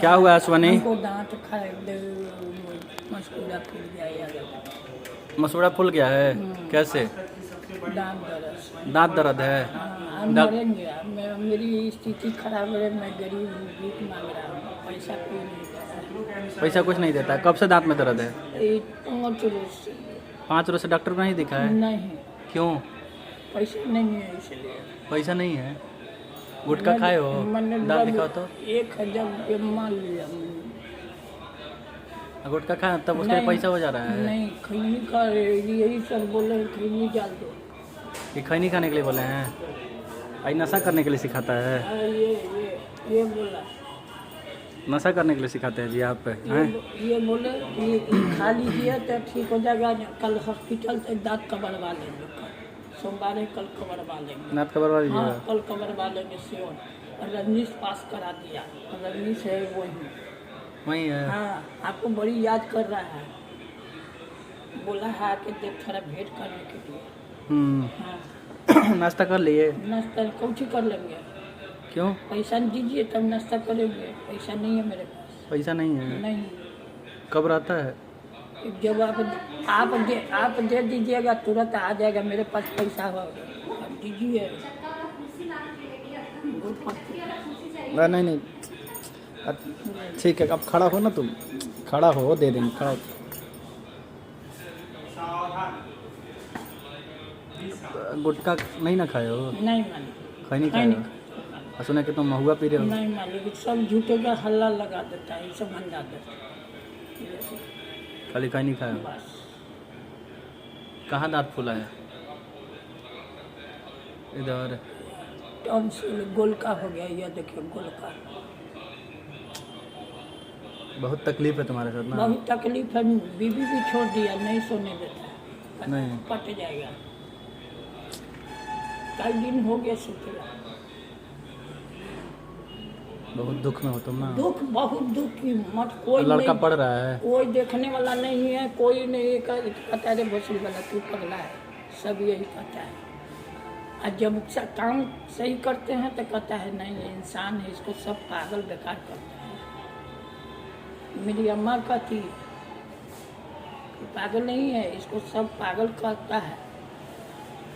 क्या हुआ अश्वनी? हमको दांत खाए मस्कुरा फूल गया यार। मसूड़ा फूल गया है? कैसे? दांत दर्द। दांत दर्द है? हाँ, हम मरेंगे। मेरी स्थिति खराब है, मैं गरीब हूँ, भीख मांग रहा हूँ, पैसा कोई नहीं दे रहा। पैसा कुछ नहीं देता? कब से दांत में दर्द है? 5 रोज से। 5 रोज से डॉक्टर को नहीं दिखा है? नहीं, क्यों? पैसा नहीं है इसलिए। पैसा नहीं है? गुटखा खाए हो? दांत दिखाओ तो। 1000 रुपये मान लिया। गुटखा खाए तब उसके लिए पैसा हो जा रहा है? नहीं, खैनी का यही सब बोले, खैनी डाल दो। ये खैनी खाने के लिए बोले हैं? आई नशा करने के लिए सिखाता है? ये बोला। नशा करने के लिए सिखाते हैं जी आप हैं? ये बोले कि खा लीजिए तो ठीक हो जाएगा। कल हॉस्पिटल से दांत कबरवा लेंगे, सोमवार है, कल कबरवा लेंगे। दांत कबरवा लीजिएगा? हाँ, कल कबरवा लेंगे सियोन। और रजनीश पास करा दिया, रजनीश है वही है? हाँ, आपको बड़ी याद कर रहा है, बोला है कि देख थोड़ा भेंट करने के लिए। हाँ। नाश्ता कर लिए? नाश्ता कौची कर लेंगे? क्यों? पैसा दीजिए तब नाश्ता करेंगे। पैसा नहीं है मेरे पास। पैसा नहीं है? नहीं। कब रहता है? जब आप दे दीजिएगा तुरंत आ जाएगा, मेरे पास पैसा हो। आप दीजिए। नहीं ठीक है, अब खड़ा हो ना, तुम खड़ा हो, दे देंगे। खड़ा गुटखा नहीं ना खाए हो? नहीं मालिक। खैनी खाए हो? और सुना कि तुम महुआ पी रहे हो? नहीं मालिक, सब झूठे का हल्ला लगा देता है, सब बन जाता है। खाली खैनी खाए हो? बस। कहाँ दांत फूला है? इधर टॉन्सिल गोलका हो गया, ये देखिए गोलका। बहुत तकलीफ है तुम्हारे साथ ना? बहुत तकलीफ है, बीवी भी छोड़ दिया, नहीं सोने देता है। नहीं। कट जाएगा। कई दिन हो गए सुतला। बहुत दुख में हो तुम ना? दुख, बहुत दुख की मत। कोई लड़का नहीं, पढ़ रहा है? कोई देखने वाला नहीं है, कोई नहीं कहता है भोसड़ी वाला तू पगला है, सब यही कहता है। और जब काम सही करते हैं तो कहता है नहीं ये इंसान है, इसको सब पागल बेकार करता है। मेरी अम्मा कहती पागल नहीं है, इसको सब पागल कहता है,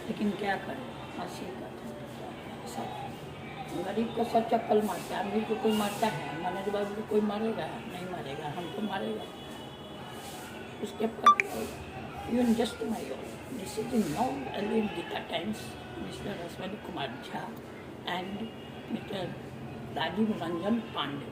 लेकिन क्या करें, हंसी कहता है। गरीब को सब चक्कर मारता है, अमीर को कोई मारता है, मनोज बाबू को कोई मारेगा नहीं, मारेगा हमको मारेगा। उसके पर even just my this is now alien Geeta times, mister Ashwini Kumar Jha and mister Rajiv Ranjan Pandey.